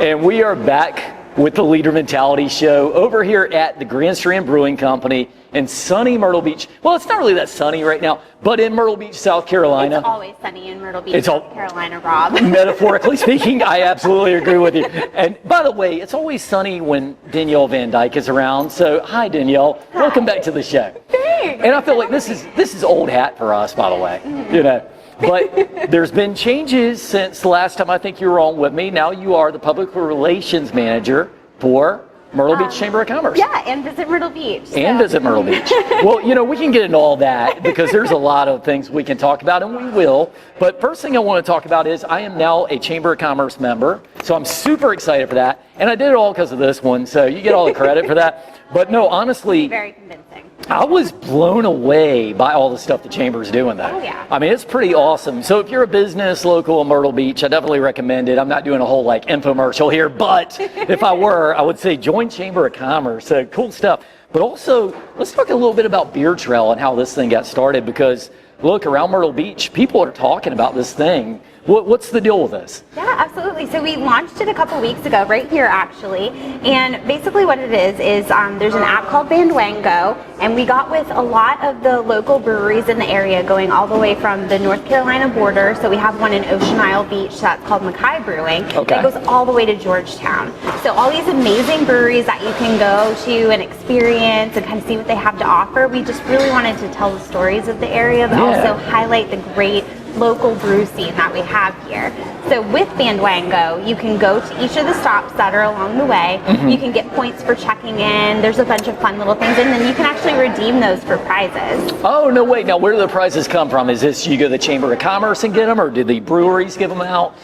And we are back with the Leader Mentality Show over here at the Grand Strand Brewing Company in sunny Myrtle Beach. Well, it's not really that sunny right now, but in Myrtle Beach, South Carolina. It's always sunny in Myrtle Beach, South Carolina, Rob. Metaphorically speaking, I absolutely agree with you. And by the way, it's always sunny when Denielle Van Dyke is around. So, hi Denielle, welcome back to the show. Thanks. And I feel like this is old hat for us, by the way. You know. But there's been changes since the last time I think you were on with me. Now you are the public relations manager for Myrtle Beach Chamber of Commerce. Yeah, and Visit Myrtle Beach. And Visit Myrtle Beach. Well, you know, we can get into all that because there's a lot of things we can talk about, and we will. But first thing I want to talk about is I am now a Chamber of Commerce member, so I'm super excited for that. And I did it all because of this one, so you get all the credit for that. But no, honestly, very convincing. I was blown away by all the stuff the Chamber's doing, though. Oh, yeah. I mean, it's pretty awesome. So if you're a business local in Myrtle Beach, I definitely recommend it. I'm not doing a whole, infomercial here, but if I were, I would say join Chamber of Commerce. So cool stuff. But also, let's talk a little bit about Beer Trail and how this thing got started, because, look, around Myrtle Beach, people are talking about this thing. What's the deal with this? Yeah, absolutely. So we launched it a couple weeks ago, right here actually. And basically what it is there's an app called Bandwango, and we got with a lot of the local breweries in the area going all the way from the North Carolina border. So we have one in Ocean Isle Beach that's called Mackay Brewing. Okay. It goes all the way to Georgetown. So all these amazing breweries that you can go to and experience and kind of see what they have to offer. We just really wanted to tell the stories of the area, but also highlight the great local brew scene that we have here. So with Bandwango, you can go to each of the stops that are along the way. Mm-hmm. You can get points for checking in. There's a bunch of fun little things, and then you can actually redeem those for prizes. Oh, no, wait. Now, where do the prizes come from? Is this you go to the Chamber of Commerce and get them, or do the breweries give them out?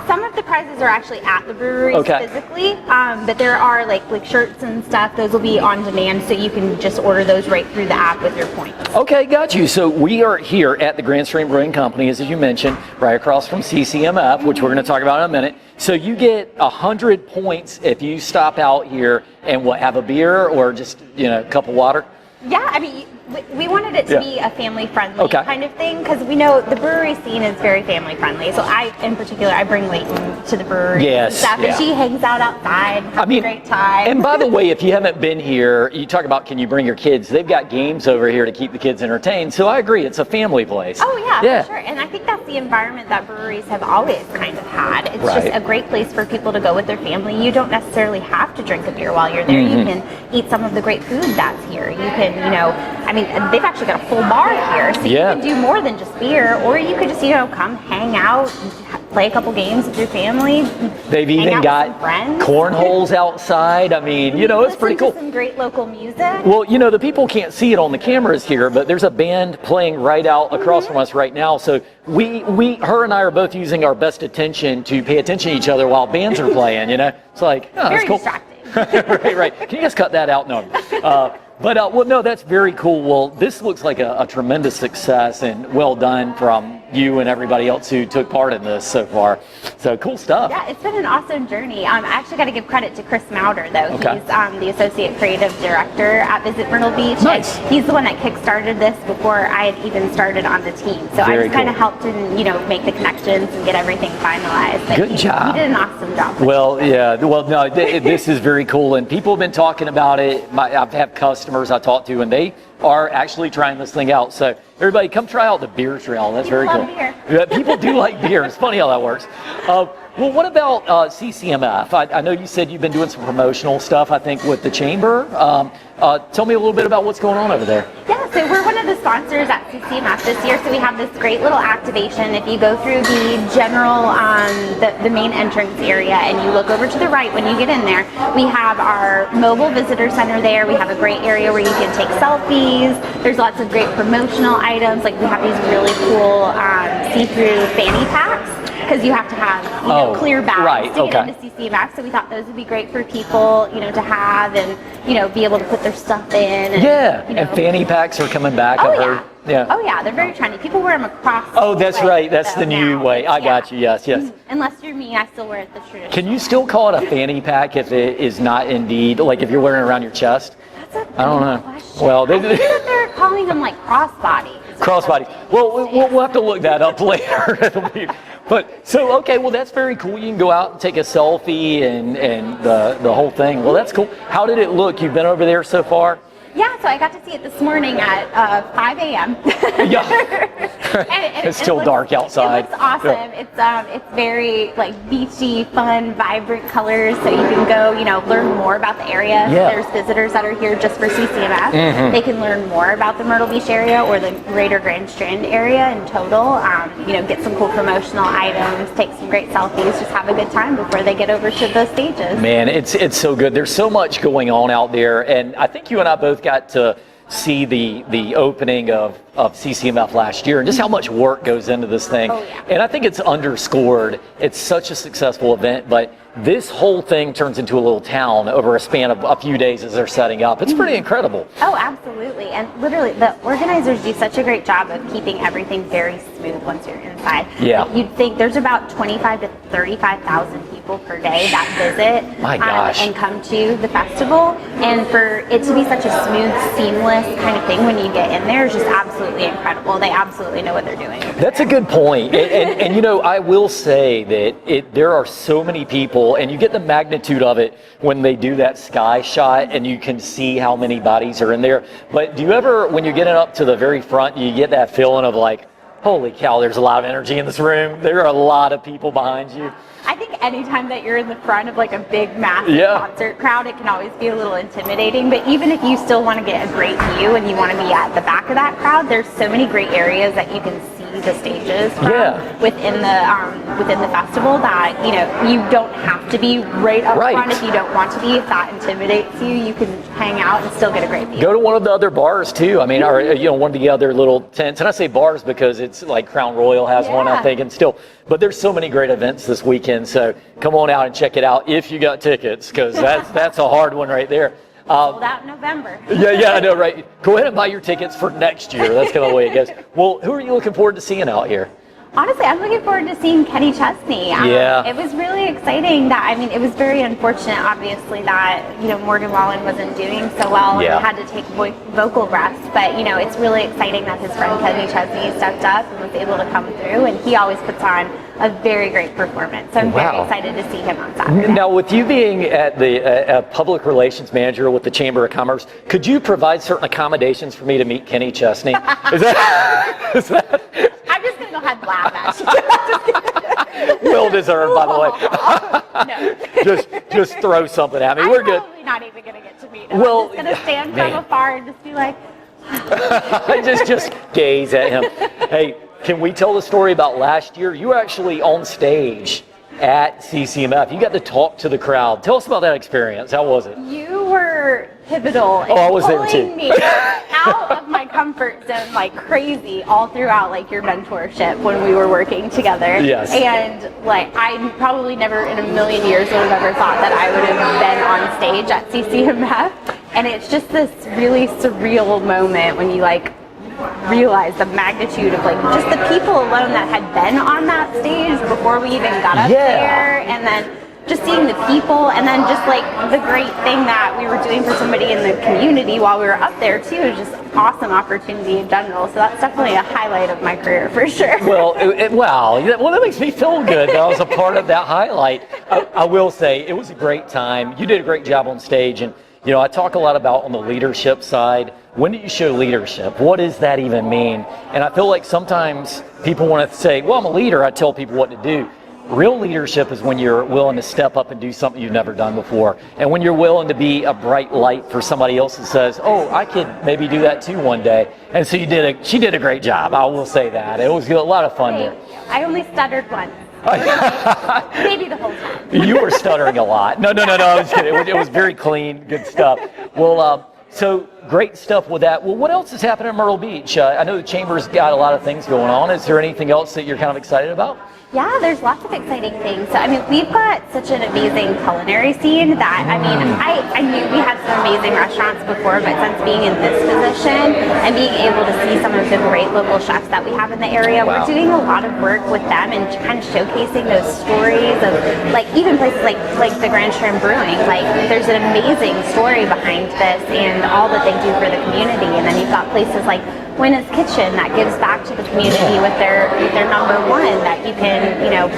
Some of the prizes are actually at the breweries physically, but there are like shirts and stuff. Those will be on demand, so you can just order those right through the app with your points. Okay, got you. So we are here at the Grand Strand Brewing Company, as you mentioned, right across from CCMF, which we're going to talk about in a minute. So you get 100 points if you stop out here and have a beer or just a cup of water. Yeah, I mean, we wanted it to be a family-friendly kind of thing, because we know the brewery scene is very family-friendly. So in particular, I bring Leighton to the brewery and stuff, and she hangs out outside, has a great time. And by the way, if you haven't been here, you talk about can you bring your kids? They've got games over here to keep the kids entertained. So I agree, it's a family place. Oh, yeah, for sure. And I think that's the environment that breweries have always kind of had. It's just a great place for people to go with their family. You don't necessarily have to drink a beer while you're there. Mm-hmm. You can eat some of the great food that's here. You can, they've actually got a full bar here, so you can do more than just beer, or you could just, come hang out, play a couple games with your family. They've even got cornholes outside. I mean, it's pretty cool. Some great local music. Well, the people can't see it on the cameras here, but there's a band playing right out across from us right now. So her and I are both using our best attention to pay attention to each other while bands are playing. It's like, very that's cool. Distracting. right. Can you guys cut that out? No. But no, that's very cool. Well, this looks like a tremendous success, and well done from you and everybody else who took part in this so far. So cool stuff. Yeah, it's been an awesome journey. I actually got to give credit to Chris Mauder, though. Okay. He's the Associate Creative Director at Visit Myrtle Beach. Nice. And he's the one that kickstarted this before I had even started on the team. So I just kind of helped him, make the connections and get everything finalized. But Good job. He did an awesome job. Well, yeah. Well, no, this is very cool, and people have been talking about it. I've had customers I talked to, and they are actually trying this thing out. So everybody, come try out the Beer Trail. That's very cool. Beer. Yeah, people do like beer. It's funny how that works. Well, what about CCMF? I know you said you've been doing some promotional stuff, I think, with the Chamber. Tell me a little bit about what's going on over there. Yeah, so we're one of the sponsors at CCMF this year, so we have this great little activation. If you go through the general, the main entrance area, and you look over to the right when you get in there, we have our mobile visitor center there. We have a great area where you can take selfies. There's lots of great promotional items, like we have these really cool see-through fanny packs, because you have to have clear bags to get into CCMF. So we thought those would be great for people, to have and be able to put their stuff in. And, and fanny packs are coming back. I've heard. Yeah. Oh yeah, they're very trendy. People wear them across. Oh, that's right. That's the new way. I got you. Yes. Unless you're me, I still wear it the traditional. Can you still call it a fanny pack if it is not indeed, like if you're wearing it around your chest? I don't know. Question. Well, I think that they're calling them like crossbody. Crossbody. Well, we'll have to look that up later. But so, okay, well, that's very cool. You can go out and take a selfie and the whole thing. Well, that's cool. How did it look? You've been over there so far? Yeah, so I got to see it this morning at 5 a.m. Yeah. It's still dark outside. It looks awesome. Yeah. It's very like beachy, fun, vibrant colors. So you can go, learn more about the area. Yeah. There's visitors that are here just for CCMF. Mm-hmm. They can learn more about the Myrtle Beach area or the greater Grand Strand area in total. Get some cool promotional items, take some great selfies, just have a good time before they get over to the stages. Man, it's so good. There's so much going on out there, and I think you and I both got to see the opening of CCMF last year and just how much work goes into this thing. Oh, yeah. And I think it's underscored. It's such a successful event, but this whole thing turns into a little town over a span of a few days as they're setting up. It's pretty incredible. Oh, absolutely. And literally, the organizers do such a great job of keeping everything very smooth once you're inside. Yeah. Like, you'd think there's about 25 to 35,000 people per day that visit My gosh. And come to the festival. And for it to be such a smooth, seamless kind of thing when you get in there is just absolutely incredible. They absolutely know what they're doing. That's a good point. And I will say that there are so many people, and you get the magnitude of it when they do that sky shot and you can see how many bodies are in there. But do you ever, when you're getting up to the very front, you get that feeling of like, holy cow, there's a lot of energy in this room. There are a lot of people behind you. I think anytime that you're in the front of like a big, massive concert crowd, it can always be a little intimidating. But even if you still want to get a great view and you want to be at the back of that crowd, there's so many great areas that you can see the stages from within the festival that you don't have to be right up front if you don't want to be. If that intimidates you, you can hang out and still get a great view. Go to one of the other bars too. I mean, or one of the other little tents. And I say bars because it's like Crown Royal has one, I think, and still. But there's so many great events this weekend, so come on out and check it out if you got tickets, because that's a hard one right there. Sold out in November. Yeah, I know, right? Go ahead and buy your tickets for next year. That's kind of the way it goes. Well, who are you looking forward to seeing out here? Honestly, I'm looking forward to seeing Kenny Chesney. It was really exciting it was very unfortunate, obviously, that, Morgan Wallen wasn't doing so well and had to take vocal rest. But, it's really exciting that his friend Kenny Chesney stepped up and was able to come through. And he always puts on a very great performance. So I'm very excited to see him on Saturday. Now, with you being at the public relations manager with the Chamber of Commerce, could you provide certain accommodations for me to meet Kenny Chesney? Is that I'm just going to go ahead and laugh at you. Well deserved, by the way. No. just throw something at me. We're good. I'm probably not even going to get to meet him. Well, I'm just going to stand from afar and just be like... just gaze at him. Hey, can we tell the story about last year? You were actually on stage at CCMF. You got to talk to the crowd. Tell us about that experience. How was it? You were pivotal in I was there too. pulling me out of my comfort zone like crazy all throughout your mentorship when we were working together. Yes. And I probably never in a million years would have ever thought that I would have been on stage at CCMF. And it's just this really surreal moment when you realize the magnitude of just the people alone that had been on that stage before we even got up there, and then just seeing the people, and then just the great thing that we were doing for somebody in the community while we were up there too is just awesome opportunity in general. So that's definitely a highlight of my career for sure. Well, wow, that makes me feel good that I was a part of that highlight. I will say it was a great time. You did a great job on stage, and I talk a lot about on the leadership side. When do you show leadership? What does that even mean? And I feel like sometimes people want to say, well, I'm a leader, I tell people what to do. Real leadership is when you're willing to step up and do something you've never done before. And when you're willing to be a bright light for somebody else that says, oh, I could maybe do that too one day. And so she did a great job. I will say that. It was a lot of fun there. I only stuttered once. Maybe the whole time. You were stuttering a lot. No, I was kidding. It was very clean, good stuff. Well, so great stuff with that. Well, what else is happening in Myrtle Beach? I know the Chamber's got a lot of things going on. Is there anything else that you're kind of excited about? Yeah, there's lots of exciting things. So, we've got such an amazing culinary scene that, I knew we had some amazing restaurants before, but since being in this position and being able to see some of the great local chefs that we have in the area, we're doing a lot of work with them and kind of showcasing those stories of, even places like the Grand Strand Brewing. There's an amazing story behind this and all the things do for the community. And then you've got places like Winna's Kitchen that gives back to the community with their number one that you can,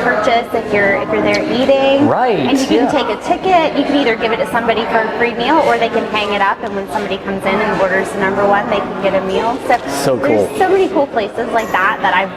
purchase if you're there eating. Right. And you can take a ticket. You can either give it to somebody for a free meal, or they can hang it up, and when somebody comes in and orders the number one, they can get a meal. So cool. There's so many cool places like that I've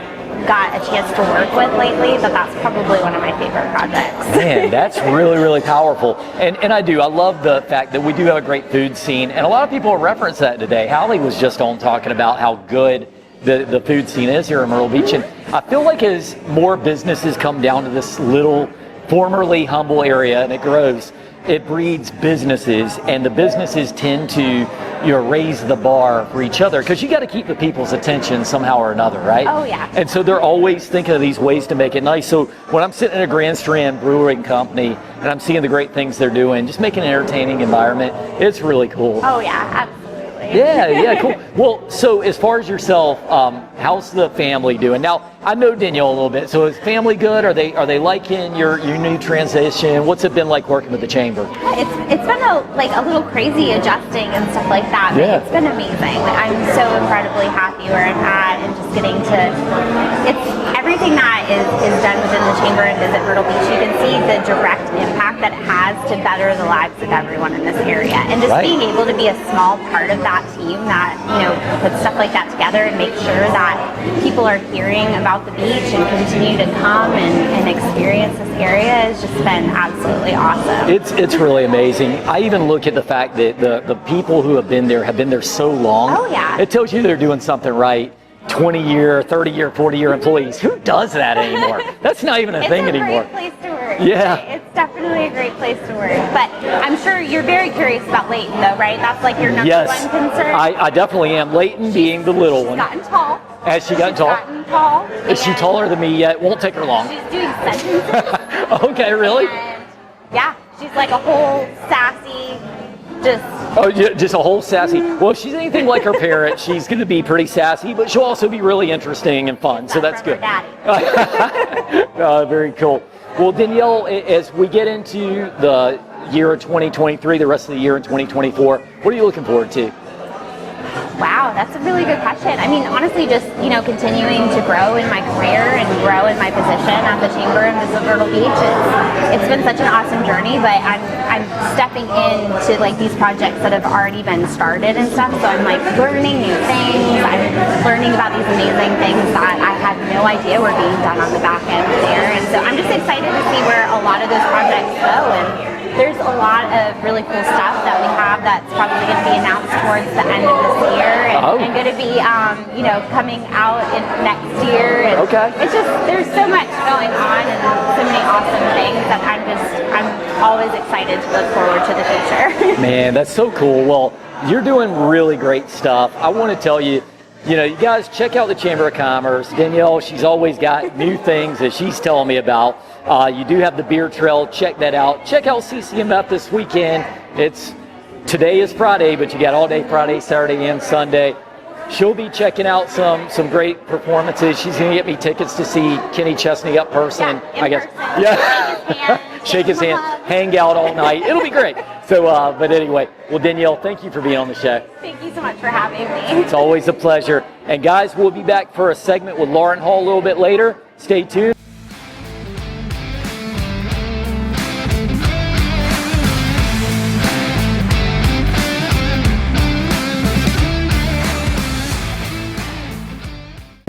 got a chance to work with lately, but that's probably one of my favorite projects. Man, that's really, really powerful. And I love the fact that we do have a great food scene, and a lot of people reference that today. Hallie was just on talking about how good the food scene is here in Myrtle Beach, and I feel like as more businesses come down to this little, formerly humble area, and it grows, it breeds businesses, and the businesses tend to raise the bar for each other, because you got to keep the people's attention somehow or another, right? Oh, yeah. And so they're always thinking of these ways to make it nice. So when I'm sitting in a Grand Strand brewing company and I'm seeing the great things they're doing, just making an entertaining environment, it's really cool. Oh, yeah, absolutely. Yeah, cool. Well, so as far as yourself, how's the family doing? Now, I know Denielle a little bit, so is family good? Are they liking your new transition? What's it been like working with the chamber? It's been a little crazy adjusting and stuff like that, but Yeah. It's been amazing. I'm so incredibly happy where I'm at, and just getting to, it's everything that is done within the chamber and Visit Myrtle Beach. You can see the direct impact that it has to better the lives of everyone in this area, and just being able to be a small part of that team that puts stuff like that together and make sure that people are hearing about the beach and continue to come and experience this area has just been absolutely awesome. It's really amazing. I even look at the fact that the people who have been there so long. Oh, yeah. It tells you they're doing something right. 20-year, 30-year, 40-year employees. Who does that anymore? That's not even a thing anymore. It's a great place to work. Yeah. It's definitely a great place to work. But I'm sure you're very curious about Layton, though, right? That's like your number one concern? I definitely am. Layton being the little one. She's gotten tall. Has she gotten tall? Gotten tall. Is she taller than me yet? Won't take her long. She's doing sentences. Okay, really? And yeah, she's like a whole sassy, just a whole sassy. Well, if she's anything like her parent, she's going to be pretty sassy, but she'll also be really interesting and fun. So that's good. Very cool. Well, Denielle, as we get into the year of 2023, the rest of the year in 2024, what are you looking forward to? Wow, that's a really good question. I mean, honestly, just, continuing to grow in my career and grow in my position at the Chamber in Visit Myrtle Beach. It's been such an awesome journey, but I'm stepping into these projects that have already been started and stuff. So I'm learning new things. I'm learning about these amazing things that I had no idea were being done on the back end there. And so I'm just excited to see where a lot of those projects go. And there's a lot of really cool stuff that we have that's probably going to be announced towards the end of this year, and going to be, coming out in next year. And it's just, there's so much going on and so many awesome things that I'm always excited to look forward to the future. Man, that's so cool. Well, you're doing really great stuff. I want to tell you, you guys check out the Chamber of Commerce. Denielle, she's always got new things that she's telling me about. You do have the beer trail. Check that out. Check out CCMF this weekend. Today is Friday, but you got all day Friday, Saturday, and Sunday. She'll be checking out some great performances. She's going to get me tickets to see Kenny Chesney up person. I guess. Person. Yeah. Shake his hand. Hang out all night. It'll be great. So, but anyway, well, Denielle, thank you for being on the show. Thank you so much for having me. It's always a pleasure. And guys, we'll be back for a segment with Lauren Hall a little bit later. Stay tuned.